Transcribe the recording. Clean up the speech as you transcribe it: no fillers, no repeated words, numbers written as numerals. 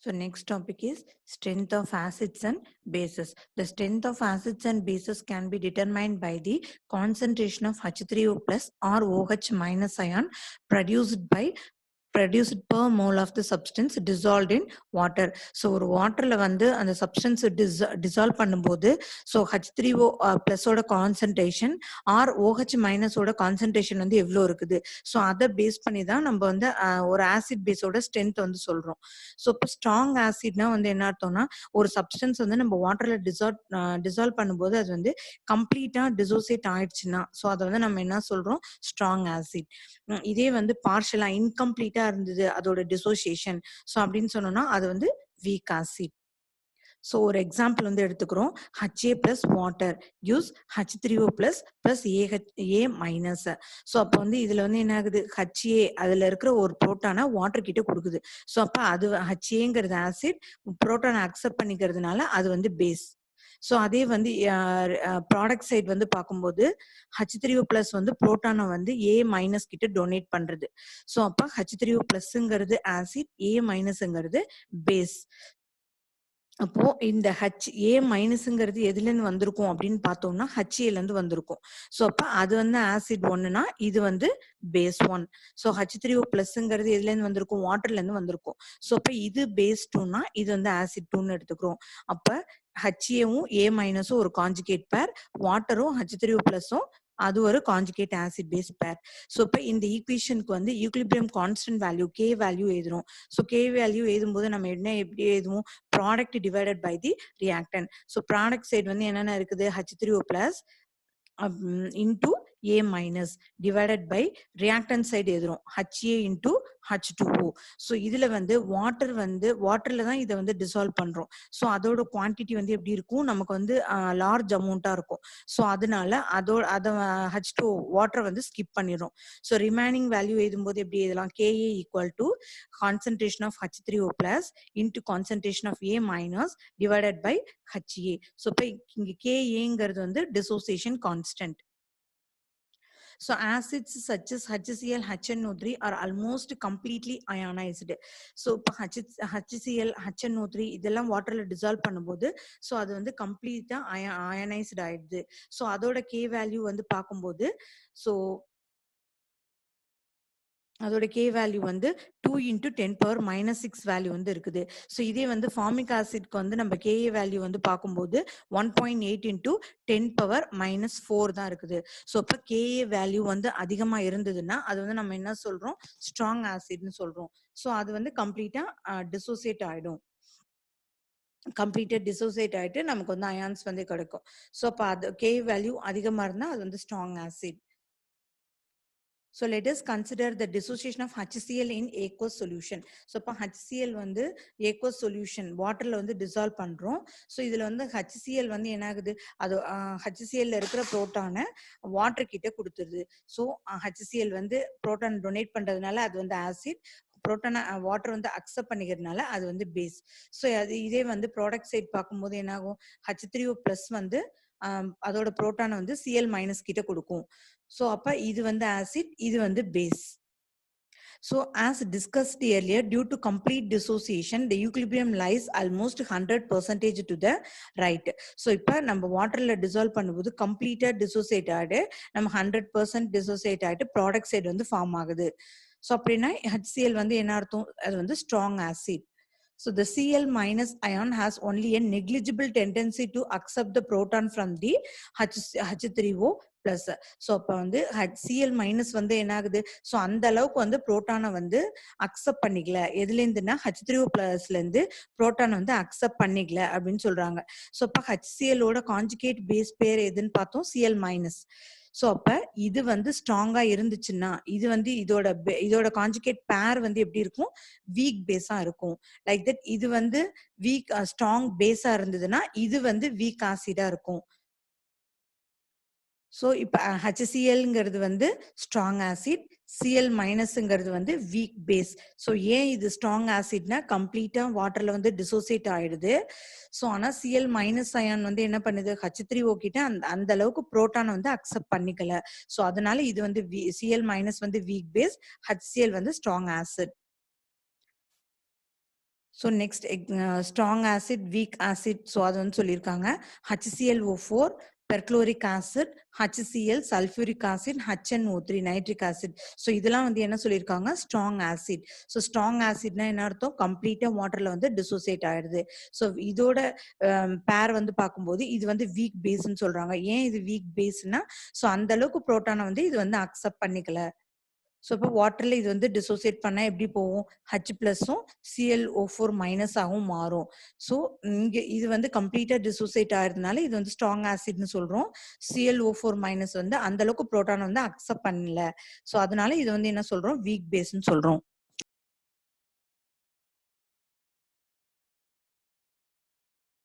So next topic is strength of acids and bases. The strength of acids and bases can be determined by the concentration of H3O plus or OH minus ion produced per mole of the substance dissolved in water. So ஒரு வாட்டர்ல வந்து அந்த substance dissolve பண்ணும்போது so H3O பிளஸோட concentration or OH மைனஸோட concentration வந்து எவ்வளோ இருக்குது. ஸோ அதை பேஸ் பண்ணி தான் நம்ம வந்து ஒரு ஆசிட் பேஸோட ஸ்ட்ரென்த் வந்து சொல்றோம். ஸோ இப்போ ஸ்ட்ராங் ஆசிட்னா வந்து என்ன அர்த்தம்னா ஒரு சப்ஸ்டன்ஸ் வந்து நம்ம வாட்டர்ல டிசால்வ் பண்ணும்போது அது வந்து கம்ப்ளீட்டா டிசோசியேட் ஆயிடுச்சுன்னா ஸோ அதை வந்து நம்ம என்ன சொல்றோம் ஸ்ட்ராங் ஆசிட். இதே வந்து பார்ஷலா இன்கம்ப்ளீட்டா இருந்தது அதோட டிசோசியேஷன் ஸோ அப்படின்னு சொன்னோம்னா அது வந்து வீக் ஆசிட். ஸோ ஒரு எக்ஸாம்பிள் வந்து எடுத்துக்கிறோம். HA plus water use H3O plus A minus. So அப்போ வந்து இதுல வந்து என்ன ஆகுது HA அதுல இருக்கிற ஒரு புரோட்டானை வாட்டர் கிட்ட கொடுக்குது. ஸோ அப்போ அது HAங்கிறது ஆசிட் புரோட்டானை அக்செப்ட் பண்ணிக்கிறதுனால அது வந்து பேஸ். ஸோ அதே வந்து ப்ராடக்ட் சைட் வந்து பார்க்கும்போது H3O பிளஸ் வந்து புரோட்டானை வந்து A மைனஸ் கிட்ட டொனேட் பண்றது. ஸோ அப்போ H3O பிளஸ்ங்கிறது ஆசிட் A மைனஸ்ங்கிறது பேஸ். அப்போ இந்த HA மைனஸ்ங்கிறது எதுல இருந்து வந்திருக்கும் அப்படின்னு பார்த்தோம்னா HA ல இருந்து வந்திருக்கும். ஸோ அப்ப அது வந்து ஆசிட் ஒன்னுனா இது வந்து பேஸ் ஒன். ஸோ H3O பிளஸ்ங்கிறது எதுல இருந்து வந்திருக்கும் வாட்டர்ல இருந்து வந்திருக்கும். ஸோ அப்ப இது பேஸ் டூனா இது வந்து ஆசிட் டூன்னு எடுத்துக்கிறோம். அப்ப HAவும் A மைனஸும் ஒரு கான்ஜுகேட் பேர், வாட்டரும் H3O பிளஸும் அது ஒரு conjugate acid base pair. So இப்போ இந்த ஈக்குவேஷனுக்கு வந்து equilibrium constant value K value எழுதுறோம். ஸோ K வேல்யூ எழுதும்போது நம்ம என்ன எப்படி எழுதுவோம் product divided by the reactant. So product side வந்து என்னென்ன இருக்குது H3O plus into A minus divided by reactant side எழுதுறோம் HA into H2O. ஸோ இதுல வந்து வாட்டர்ல தான் இதை வந்து டிசால்வ் பண்றோம். ஸோ அதோட குவான்டிட்டி வந்து எப்படி இருக்கும் நமக்கு வந்து லார்ஜ் அமௌண்டா இருக்கும். ஸோ அதனால அதை H2O வாட்டரை வந்து ஸ்கிப் பண்ணிடுறோம். ஸோ ரிமைனிங் வேல்யூ எழுதும்போது எப்படி எழுதலாம் KA equal to concentration of H3O plus into concentration of A minus divided by HA. So இப்போ இங்க KAங்கிறது வந்து dissociation constant. So acids such as HCl, HNO3 are almost completely ionized. So HCl, HNO3 இதெல்லாம் வாட்டர்ல dissolve பண்ணும்போது so அது வந்து கம்ப்ளீட்டா அயனைஸ்ட் ஆயிடுது. ஸோ அதோட K வேல்யூ வந்து பார்க்கும்போது ஸோ அதோட K வேல்யூ வந்து 2 into 10⁻⁻6 வேல்யூ வந்து இருக்குது. ஸோ இதே வந்து ஃபார்மிக் ஆசிட்க்கு வந்து நம்ம KA வேல்யூ வந்து பார்க்கும்போது 1.8 into 10⁻⁻4 தான் இருக்குது. ஸோ இப்போ KA வேல்யூ வந்து அதிகமா இருந்ததுன்னா அது வந்து நம்ம என்ன சொல்றோம் ஸ்ட்ராங் ஆசிட்னு சொல்றோம். ஸோ அது வந்து கம்ப்ளீட்டா டிசோசியேட் ஆயிடும். கம்ப்ளீட்டா டிசோசியேட் ஆயிட்டு நமக்கு வந்து அயான்ஸ் வந்து கிடைக்கும். ஸோ அப்போ அது K வேல்யூ அதிகமா இருந்தா அது வந்து strong acid. So let us consider the dissociation of HCl in aqueous solution. So இப்போ HCl வந்து aqueous solution வாட்டர்ல வந்து டிசால்வ் பண்றோம். ஸோ இதுல வந்து HCl வந்து என்ன ஆகுது அது HCl இருக்கிற புரோட்டானை வாட்டர் கிட்ட கொடுத்துருது. ஸோ HCl வந்து புரோட்டான் டொனேட் பண்றதுனால அது வந்து ஆசிட், புரோட்டானை வாட்டர் வந்து அக்செப்ட் பண்ணிக்கிறதுனால அது வந்து பேஸ். ஸோ அது இதே வந்து ப்ராடக்ட் சைட் பார்க்கும்போது என்ன ஆகும் H3O பிளஸ் வந்து அதோட புரோட்டானை வந்து Cl மைனஸ் கிட்ட கொடுக்கும். ஸோ அப்ப இது வந்து ஆசிட் இது வந்து base. So as discussed earlier, due to complete dissociation, the equilibrium lies almost 100% to the right. So இப்ப நம்ம வாட்டர்ல டிசால்வ் பண்ணும்போது கம்ப்ளீட்டா டிசோசியேட் ஆயிடு நம்ம 100% டிசோசியேட் ஆயிட்டு ப்ராடக்ட் சைடு வந்து ஃபார்ம் ஆகுது. ஸோ அப்படின்னா HCl வந்து என்ன அர்த்தம் அது வந்து strong acid. So the Cl minus ion has only a negligible tendency to accept the proton from the H3O plus. So அப்ப வந்து Cl minus வந்து என்ன ஆகுது ஸோ அந்த அளவுக்கு வந்து புரோட்டானை வந்து அக்செப்ட் பண்ணிக்கல எதுல இருந்துன்னா H3O பிளஸ்ல இருந்து புரோட்டானை வந்து அக்செப்ட் பண்ணிக்கல அப்படின்னு சொல்றாங்க. ஸோ அப்ப HCl ஓட கான்ஜுகேட் பேஸ் பேர் எதுன்னு பார்த்தோம் Cl மைனஸ். ஸோ அப்ப இது வந்து ஸ்ட்ராங்கா இருந்துச்சுன்னா இது வந்து இதோட கான்ஜுகேட் பேர் வந்து எப்படி இருக்கும் வீக் பேஸா இருக்கும். லைக் தட் இது வந்து வீக் ஸ்ட்ராங் பேஸா இருந்ததுன்னா இது வந்து வீக் ஆசிடா இருக்கும். ஸோ இப்போ HClங்கிறது வந்து ஸ்ட்ராங் ஆசிட், Cl மைனஸ்ங்கிறது வந்து வீக் பேஸ். ஸோ ஏன் இது ஸ்ட்ராங் ஆசிட்னா கம்ப்ளீட்டா வாட்டர்ல வந்து டிசோசியேட் ஆயிடுது. ஸோ ஆனா Cl மைனஸ் அயான் வந்து என்ன பண்ணுது H3O கிட்ட அந்த அளவுக்கு புரோட்டானை வந்து அக்செப்ட் பண்ணிக்கல. ஸோ அதனால இது வந்து Cl மைனஸ் வந்து வீக் பேஸ், HCl வந்து strong acid. So next strong acid, weak acid. So அது வந்து சொல்லியிருக்காங்க. HClO4, perchloric acid, HCl, sulphuric acid, HNO3, nitric acid. So இதெல்லாம் வந்து என்ன சொல்லியிருக்காங்க? Strong acid. ஸோ ஸ்ட்ராங் ஆசிட்னா என்ன அர்த்தம்? கம்ப்ளீட்டா வாட்டர்ல வந்து டிசோசியேட் ஆயிடுது. ஸோ இதோட பேர் வந்து பார்க்கும்போது இது வந்து வீக் பேஸ்ன்னு சொல்றாங்க. ஏன் இது வீக் பேஸ்னா, ஸோ அந்த அளவுக்கு புரோட்டானை வந்து இது வந்து அக்செப்ட் பண்ணிக்கல. ஸோ இப்போ வாட்டர்ல இது வந்து டிசோசியேட் பண்ணா எப்படி போகும்? H+ம் ClO4- ஆகவும் மாறும். ஸோ இங்க இது வந்து கம்ப்ளீட்டா டிசோசியேட் ஆயிருந்தனால இது வந்து ஸ்ட்ராங் ஆசிட்னு சொல்றோம். ClO4- வந்து அந்த அளவுக்கு புரோட்டான் வந்து அக்செப்ட் பண்ணல. ஸோ அதனால இது வந்து என்ன சொல்றோம்? வீக் பேஸ்ன்னு சொல்றோம்.